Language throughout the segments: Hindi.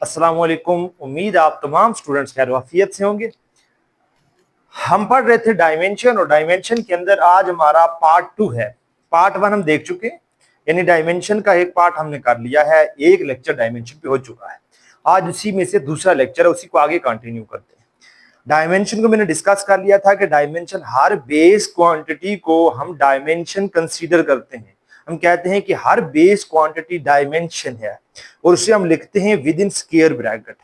अस्सलाम वालेकुम। उम्मीद आप तमाम स्टूडेंट्स खैर वाफियत से होंगे। हम पढ़ रहे थे डायमेंशन और डायमेंशन के अंदर आज हमारा पार्ट 2 है। पार्ट 1 हम देख चुके हैं, यानी डायमेंशन का एक पार्ट हमने कर लिया है, एक लेक्चर डायमेंशन पे हो चुका है। आज उसी में से दूसरा लेक्चर है, उसी को आगे कंटिन्यू करते हैं। डायमेंशन को मैंने डिस्कस कर लिया था कि डायमेंशन हर बेस क्वांटिटी को हम डायमेंशन कंसीडर करते हैं। हम कहते हैं कि हर बेस क्वांटिटी डायमेंशन है और उसे हम लिखते हैं विद इन स्क्वायर ब्रैकेट।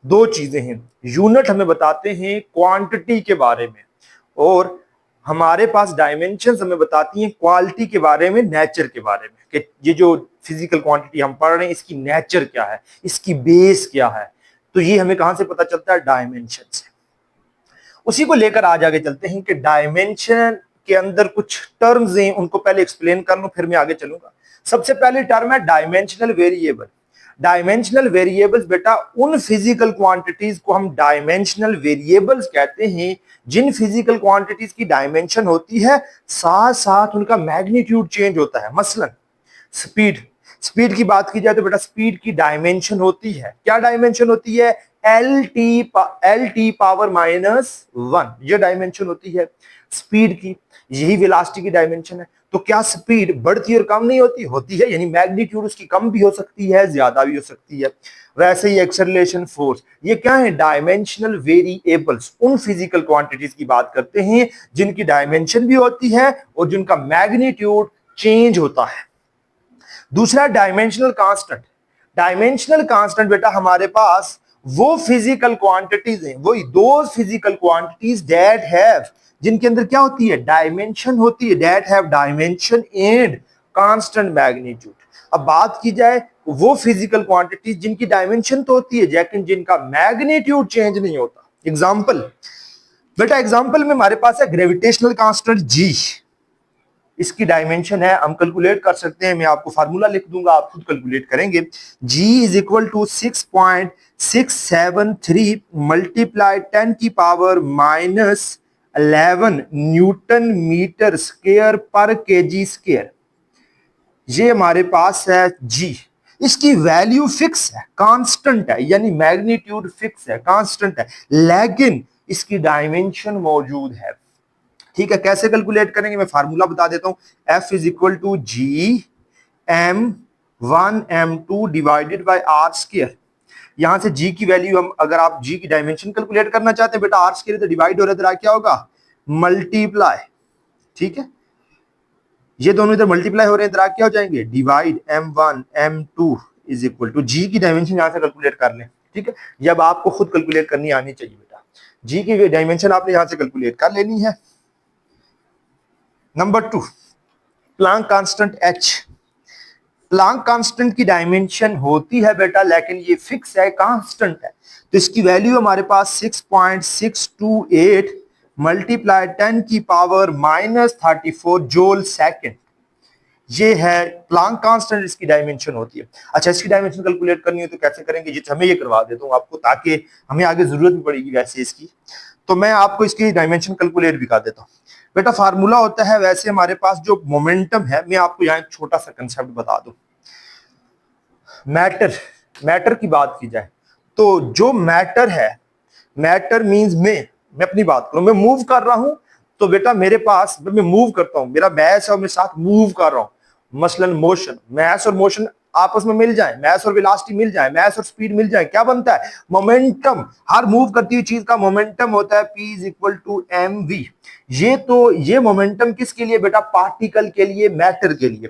दो चीजें हैं, यूनिट हमें बताते हैं क्वांटिटी के बारे में और हमारे पास डायमेंशंस हमें बताती हैं क्वालिटी के बारे में, नेचर के बारे में, कि ये जो फिजिकल क्वांटिटी हम पढ़ रहे हैं इसकी नेचर क्या है, इसकी बेस क्या है। तो ये हमें कहां से पता चलता है? डायमेंशन से। उसी को लेकर आज आगे चलते हैं कि डायमेंशन के अंदर कुछ टर्म्स हैं, उनको पहले एक्सप्लेन कर लूं फिर मैं आगे चलूंगा। सबसे पहली टर्म है डायमेंशनल वेरिएबल। डायमेंशनल वेरिएबल्स बेटा उन फिजिकल क्वांटिटीज को हम डायमेंशनल वेरिएबल्स कहते हैं जिन फिजिकल क्वांटिटीज की डायमेंशन होती है, साथ साथ उनका मैग्नीट्यूड चेंज होता है। मसलन स्पीड, स्पीड की बात की जाए तो बेटा स्पीड की डायमेंशन होती है, क्या डायमेंशन होती है? एल टी पावर -1, ये डायमेंशन होती है स्पीड की। यही वेलोसिटी की डायमेंशन है। तो क्या स्पीड बढ़ती और कम नहीं होती? होती है, यानी मैग्नीट्यूड उसकी कम भी हो सकती है, ज्यादा भी हो सकती है। वैसे ही एक्सेलरेशन फोर्स, ये क्या है? Dimensional variables. उन फिजिकल क्वांटिटीज की बात करते हैं जिनकी डायमेंशन भी होती है और जिनका मैग्नीट्यूड चेंज होता है। दूसरा डायमेंशनल कांस्टेंट। डायमेंशनल कांस्टेंट बेटा हमारे पास वो फिजिकल क्वांटिटीज हैं, वही दो फिजिकल क्वांटिटीज दैट हैव, जिनके अंदर क्या होती है? डायमेंशन होती है, that have dimension and constant magnitude. अब बात की जाए वो फिजिकल क्वांटिटीज जिनकी डायमेंशन तो होती है लेकिन जिनका मैग्नीट्यूड चेंज नहीं होता। एग्जांपल बेटा, एग्जांपल में हमारे पास है ग्रेविटेशनल कांस्टेंट जी। इसकी डायमेंशन है, हम कैलकुलेट कर सकते हैं, मैं आपको फार्मूला लिख दूंगा, आप खुद कैलकुलेट करेंगे। G is equal to 6.673 multiply 10 की पावर -11 न्यूटन मीटर स्क्वायर पर केजी स्क्वायर। ये हमारे पास है G। इसकी वैल्यू फिक्स है, कांस्टेंट है, यानी मैग्नीट्यूड फिक्स है, कांस्टेंट है, लेकिन इसकी डायमेंशन मौजूद है। ठीक है, कैसे कैलकुलेट करेंगे? मैं फार्मूला बता देता हूं। F is equal to G m1m2 divided by R square. यहां से G की वैल्यू, हम अगर आप G की डायमेंशन कैलकुलेट करना चाहते हैं बेटा, आर स्क्वायर तो डिवाइड हो रहा है, क्या होगा? मल्टीप्लाई। ठीक है, ये दोनों इधर मल्टीप्लाई हो रहे हैं, इधर क्या हो जाएंगे? Divide m1 m2 is equal to G की डायमेंशन यहां से कैलकुलेट कर लें। ठीक है, जब आपको खुद कैलकुलेट करनी आनी चाहिए बेटा, G की डायमेंशन आपने यहां से कैलकुलेट कर लेनी है। Number 2, Planck constant H। Planck constant की डायमेंशन होती है बेटा लेकिन ये फिक्स है, कांस्टेंट है। तो इसकी वैल्यू हमारे पास 6.628 मल्टीप्लाई 10 की पावर -34 जूल सेकंड। ये है प्लांक कांस्टेंट, इसकी डायमेंशन होती है। अच्छा, इसकी डायमेंशन कैलकुलेट करनी है तो कैसे करेंगे? जिस हमें ये करवा देता हूं आपको, ताकि हमें आगे जरूरत भी पड़ेगी वैसे इसकी, तो मैं आपको इसकी डायमेंशन कैलकुलेट भी कर देता हूं। बेटा फार्मूला होता है, वैसे हमारे पास जो मोमेंटम है, मैं आपको यहाँ एक छोटा सा कंसेप्ट बता दूं। मैटर, मैटर की बात की जाए तो जो मैटर है, मैटर मींस मैं अपनी बात करूं, मैं मूव कर रहा हूं, तो बेटा मेरे पास, मैं मूव करता हूं, मेरा मैस और मैं साथ मूव कर रहा हूं। मसलन मोशन, मैस और मोशन आपस में मिल जाए, मैस और वेलोसिटी मिल जाए, मैस और स्पीड मिल जाए, क्या बनता है? मोमेंटम। हर मूव करती हुई चीज का मोमेंटम होता है P is equal to mv। ये मोमेंटम किसके लिए बेटा? पार्टिकल के लिए, मैटर के लिए।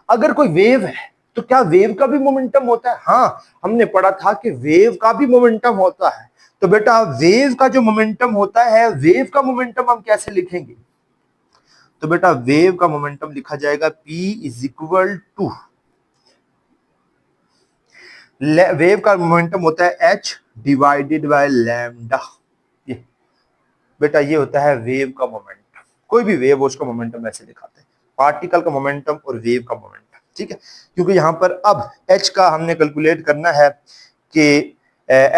अगर कोई वेव है तो क्या वेव का भी मोमेंटम होता है? हाँ, हमने पढ़ा था कि वेव का भी मोमेंटम होता है। तो बेटा वेव का जो मोमेंटम होता है, वेव का मोमेंटम हम कैसे लिखेंगे? तो बेटा वेव का मोमेंटम लिखा जाएगा P is equal to, wave का मोमेंटम होता है H डिवाइडेड बाय लैम्डा। ये बेटा ये होता है वेव का मोमेंटम। कोई भी वेव हो उसका मोमेंटम ऐसे दिखाते हैं, पार्टिकल का मोमेंटम और वेव का मोमेंटम। ठीक है, क्योंकि यहां पर अब H का हमने कैलकुलेट करना है कि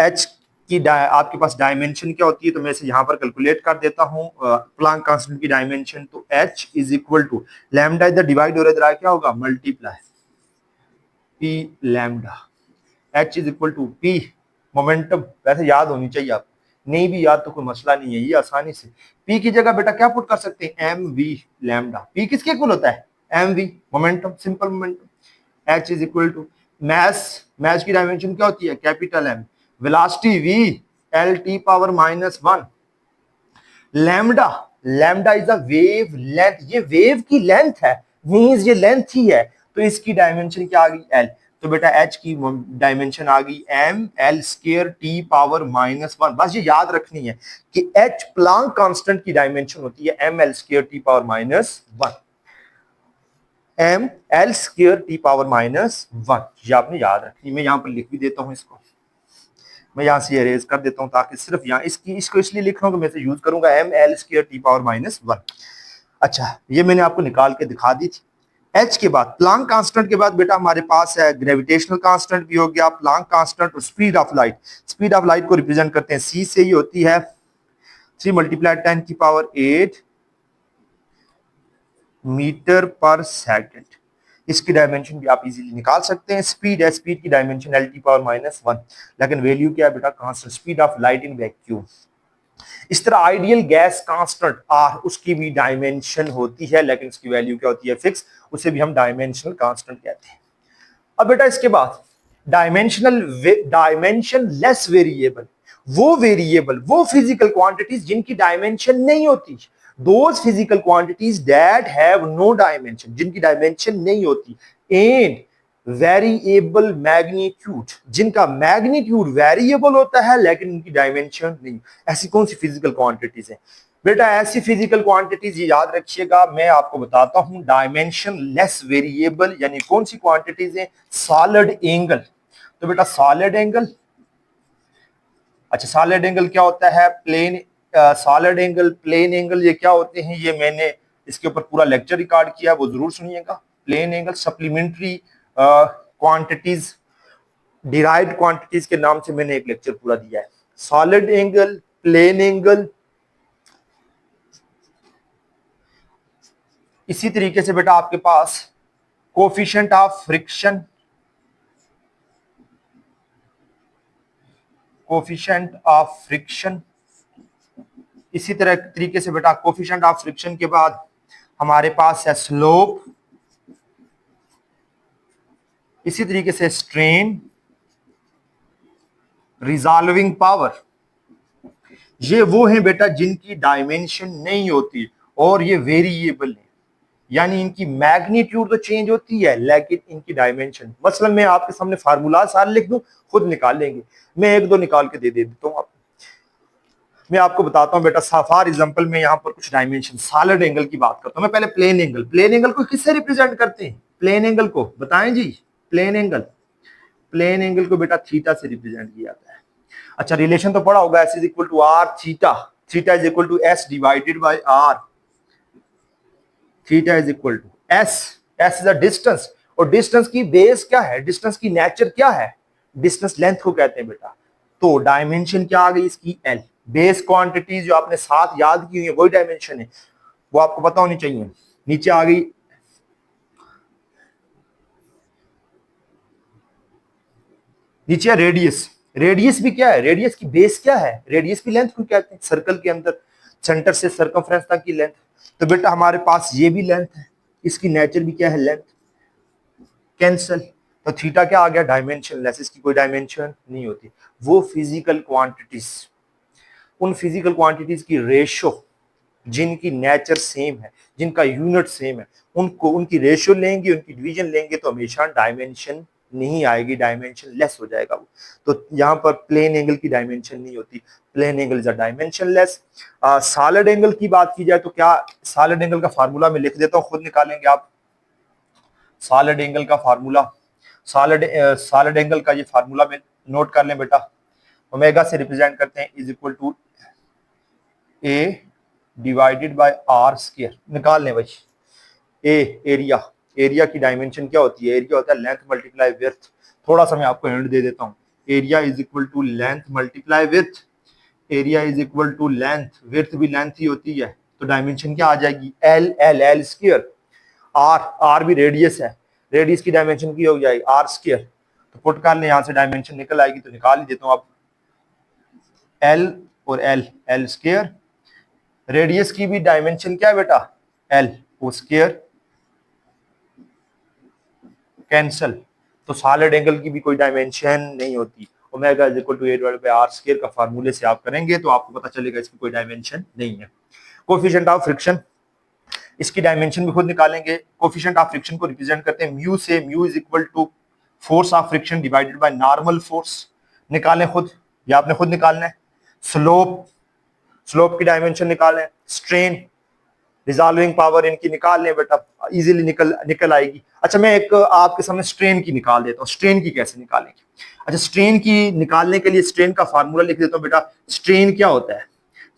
H की आपके पास डायमेंशन क्या होती है, तो मैं इसे यहां पर कैलकुलेट कर देता हूं। प्लांक कांस्टेंट की डायमेंशन, तो H is equal to lambda, इधर डिवाइड हो रहा है, क्या होगा? Multiply P lambda. H is equal to P momentum वैसे याद होनी चाहिए आप, नहीं भी याद तो कोई मसला नहीं है, ये आसानी से। पी की जगह बेटा क्या पुट कर सकते हैं, एम वी लैम्डा। पी किसके इक्वल होता है, M V, momentum, simple momentum. H is equal to mass, mass की डायमेंशन क्या होती है, capital M, velocity V, L T power -1, lambda, lambda is the wave length, ये वेव की लेंथ है, मींस ये लेंथ ही है, तो इसकी डायमेंशन क्या आ गई, एल। तो बेटा एच की डायमेंशन आ गई M L square T power -1। बस ये याद रखनी है कि एच प्लांक कांस्टेंट की डायमेंशन होती है M L square T power -1, M L square T power -1, ये आपने याद रखनी। मैं यहां पर लिख भी देता हूं इसको, मैं यहां से अरेज कर देता हूं ताकि सिर्फ यहां इसको इसलिए लिख रहा हूं कि मैं इसे यूज करूंगा M L square T power -1। अच्छा, ये मैंने आपको निकाल के दिखा दी थी। एच के बाद प्लांक कांस्टेंट के बाद बेटा हमारे पास है ग्रेविटेशनल कांस्टेंट भी हो गया, प्लांक कांस्टेंट और speed of light. Speed of light को रिप्रेजेंट करते हैं सी से, ही होती है 3 × 10⁸ मीटर पर सेकंड। इसकी डायमेंशन भी आप इजीली निकाल सकते हैं। स्पीड है, स्पीड की डायमेंशन एल टी पावर -1, लेकिन वैल्यू क्या है बेटा, constant, speed of light in vacuum. इस तरह आइडियल गैस कांस्टेंट आर, उसकी भी डायमेंशन होती है, लेकिन उसकी वैल्यू क्या होती है, फिक्स, उसे भी हम डायमेंशनल कांस्टेंट कहते हैं। अब बेटा इसके बाद डायमेंशन लेस वेरिएबल, वो वेरिएबल, वो फिजिकल क्वांटिटीज जिनकी डायमेंशन नहीं होती, those physical quantities that have no dimension, जिनकी डायमेंशन नहीं होती, एंड वेरिएबल मैग्नीट्यूड, जिनका मैग्नीट्यूड वेरिएबल होता है लेकिन उनकी डायमेंशन नहीं। ऐसी कौन सी फिजिकल क्वांटिटीज है बेटा, ऐसी फिजिकल क्वांटिटीज याद रखिएगा, मैं आपको बताता हूं। डायमेंशन लेस वेरिएबल यानी कौन सी क्वांटिटीज है, सॉलिड एंगल। तो बेटा सॉलिड एंगल, अच्छा सॉलिड एंगल क्या होता है, plane, solid angle, plane angle, ये क्या होते हैं, ये मैंने इसके ऊपर पूरा लेक्चर रिकॉर्ड किया, वो जरूर सुनिएगा। Plane angle, supplementary quantities, derived quantities के नाम से मैंने एक लेक्चर पूरा दिया है। सॉलिड एंगल, प्लेन एंगल, इसी तरीके से बेटा आपके पास coefficient of friction, coefficient of friction, इसी तरह तरीके से बेटा कोफिशिएंट ऑफ फ्रिक्शन के बाद हमारे पास है स्लोप, इसी तरीके से स्ट्रेन, रिजॉल्विंग पावर। ये वो हैं बेटा जिनकी डायमेंशन नहीं होती और ये वेरिएबल है, यानी इनकी मैग्नीट्यूड तो चेंज होती है लेकिन इनकी डायमेंशन, मसलन मैं आपके सामने फार्मूला सारे लिख दूं, खुद निकाल लेंगे, मैं एक दो निकाल के दे देता हूं आपको। मैं आपको बताता हूं बेटा, फॉर एग्जांपल मैं यहां पर कुछ डायमेंशन, सॉलिड एंगल की बात करता हूं मैं। पहले प्लेन एंगल, प्लेन एंगल को किससे रिप्रेजेंट करते हैं, प्लेन एंगल को बताएं जी, प्लेन एंगल, प्लेन एंगल को बेटा थीटा से रिप्रेजेंट किया जाता है। अच्छा रिलेशन तो पढ़ा होगा, S is equal to R theta, theta is equal to S divided by R, theta is equal to S, S is a distance, और डिस्टेंस की बेस क्या है, डिस्टेंस की नेचर क्या है, डिस्टेंस लेंथ को कहते हैं बेटा। तो डायमेंशन क्या आ गई इसकी, एल। बेस क्वांटिटीज जो आपने साथ याद की हुई है वही डायमेंशन है, वो आपको पता होनी चाहिए। नीचे आ गई, नीचे रेडियस, रेडियस भी क्या है, रेडियस की बेस क्या है, रेडियस की लेंथ को कहते हैं, सर्कल के अंदर सेंटर से सर्कमफ्रेंस तक की लेंथ। तो बेटा हमारे पास ये भी लेंथ है, इसकी नेचर भी क्या है, लेंथ, कैंसल। तो थीटा क्या आ गया, डायमेंशन लेस, इसकी कोई डायमेंशन नहीं होती। वो फिजिकल क्वांटिटीज, उन फिजिकल क्वांटिटीज की रेशो जिनकी नेचर सेम है, जिनका यूनिट सेम है, उनको उनकी रेशियो लेंगे, उनकी डिवीजन लेंगे तो हमेशा डायमेंशन नहीं आएगी, डायमेंशन लेस हो जाएगा वो। तो यहाँ पर प्लेन एंगल की डायमेंशन नहीं होती, plane angle is a dimensionless. Solid angle की बात की जाए तो क्या, सॉलिड एंगल का फार्मूला मैं लिख देता हूँ, खुद निकालेंगे आप। सॉलिड एंगल का फार्मूला, सॉलिड एंगल का ये फार्मूला में नोट कर लें बेटा, ओमेगा से रिप्रेजेंट करते हैं, is equal to A divided by R square, निकाल लें भाई। ए एरिया, एरिया की डायमेंशन क्या होती है, एरिया होता है लेंथ मल्टीप्लाई विड्थ। थोड़ा सा मैं आपको हिंट दे देता हूँ, area is equal to length multiply width, area is equal to length, width भी लेंथ ही होती है, तो डायमेंशन क्या आ जाएगी, L L L square. R, R भी रेडियस है, रेडियस की डायमेंशन की हो जाएगी आर स्क्वायर। तो पुट कर लें, यहाँ से डायमेंशन निकल आएगी, तो निकाल ही देता हूँ आप। एल और एल, एल स्क्वायर। रेडियस की भी डायमेंशन क्या है बेटा, एल, वो स्क्वायर कैंसल। तो सॉलिड एंगल की भी कोई डायमेंशन नहीं होती। Omega is equal to A divided by R square का फार्मूले से आप करेंगे तो आपको पता चलेगा इसकी कोई डायमेंशन नहीं है। कोफिशिएंट ऑफ फ्रिक्शन, इसकी डायमेंशन भी खुद निकालेंगे। कोफिशिएंट ऑफ फ्रिक्शन को रिप्रेजेंट करते हैं म्यू से, mu is equal to force of friction divided by normal force. निकालें खुद, या आपने खुद निकालना है। स्लोप, स्लोप की डायमेंशन निकालें। स्ट्रेन, रिजॉल्विंग पावर इनकी निकाल लें बेटा, इजीली निकल आएगी। अच्छा मैं एक आपके सामने स्ट्रेन की निकाल देता हूँ। स्ट्रेन की कैसे निकालेंगे? अच्छा स्ट्रेन की निकालने के लिए स्ट्रेन का फार्मूला लिख देता हूँ बेटा। स्ट्रेन क्या होता है?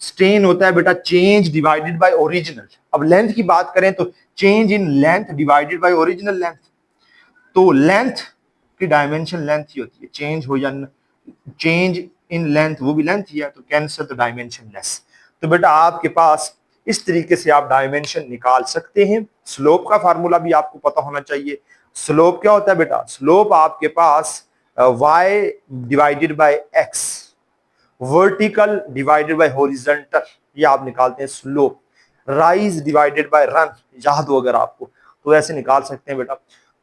स्ट्रेन होता है बेटा चेंज डिवाइडेड बाय ओरिजिनल। अब लेंथ की बात करें तो change in length divided by original length. तो लेंथ की डायमेंशन लेंथ ही होती है, चेंज हो या चेंज इन लेंथ वो भी लेंथ ही है, तो कैंसिल तो डायमेंशन लेस। तो बेटा आपके पास इस तरीके से आप डायमेंशन निकाल सकते हैं। स्लोप का फार्मूला भी आपको पता होना चाहिए। स्लोप क्या होता है बेटा? स्लोप आपके पास y divided by x, vertical divided by horizontal, ये आप निकालते हैं slope. Rise divided by run, याद हो अगर आपको, तो ऐसे निकाल सकते हैं बेटा।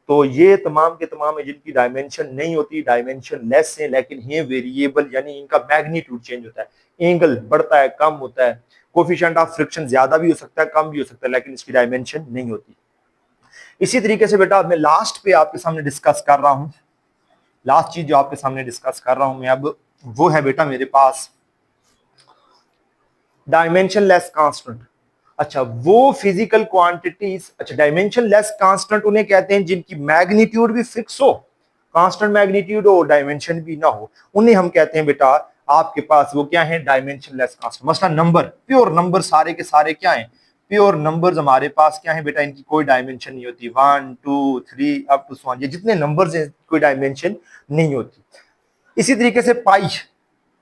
तो ये तमाम के तमाम है जिनकी डायमेंशन नहीं होती, डायमेंशन लेस है, लेकिन ये वेरिएबल यानी इनका मैग्नीट्यूड चेंज होता है, एंगल बढ़ता है कम होता है, कोफिशिएंट ऑफ फ्रिक्शन ज्यादा भी हो सकता है कम भी हो सकता है, लेकिन इसकी डायमेंशन नहीं होती। इसी तरीके से बेटा मैं लास्ट पे आपके सामने डिस्कस कर रहा हूं, लास्ट चीज जो आपके सामने डिस्कस कर रहा हूं मैं अब, वो है बेटा मेरे पास डायमेंशन लेस कांस्टेंट। अच्छा वो फिजिकल क्वांटिटीज, अच्छा डायमेंशन लेस कांस्टेंट उन्हें कहते हैं जिनकी मैग्नीट्यूड भी फिक्स हो, कांस्टेंट मैग्नीट्यूड हो, डायमेंशन भी ना हो, उन्हें हम कहते हैं बेटा आपके पास वो क्या है, डायमेंशन लेस कांस्टेंट। मसला नंबर, प्योर नंबर सारे के सारे क्या है, प्योर नंबर्स हमारे पास क्या है बेटा, इनकी कोई डायमेंशन नहीं होती। 1 2 3 अप टू 1, ये जितने नंबर्स हैं कोई डायमेंशन नहीं होती। इसी तरीके से पाई,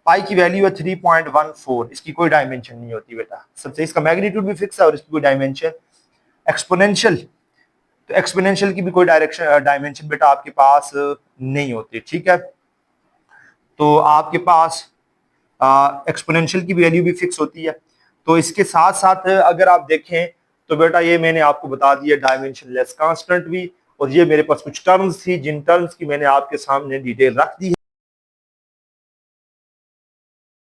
पाई की वैल्यू है 3.14, इसकी कोई डायमेंशन नहीं होती बेटा, सबसे इसका मैग्नीट्यूड भी फिक्स है और इसकी कोई डायमेंशन। एक्सपोनेंशियल, तो एक्सपोनेंशियल की भी कोई डायमेंशन बेटा आपके पास नहीं होती, ठीक है। तो आपके पास एक्सपोनेंशियल की वैल्यू भी फिक्स होती है। तो इसके साथ साथ अगर आप देखें तो बेटा ये मैंने आपको बता दिया डायमेंशन लेस कांस्टेंट भी, और ये मेरे पास कुछ टर्म्स थी जिन टर्म्स की मैंने आपके सामने डिटेल रख दी है।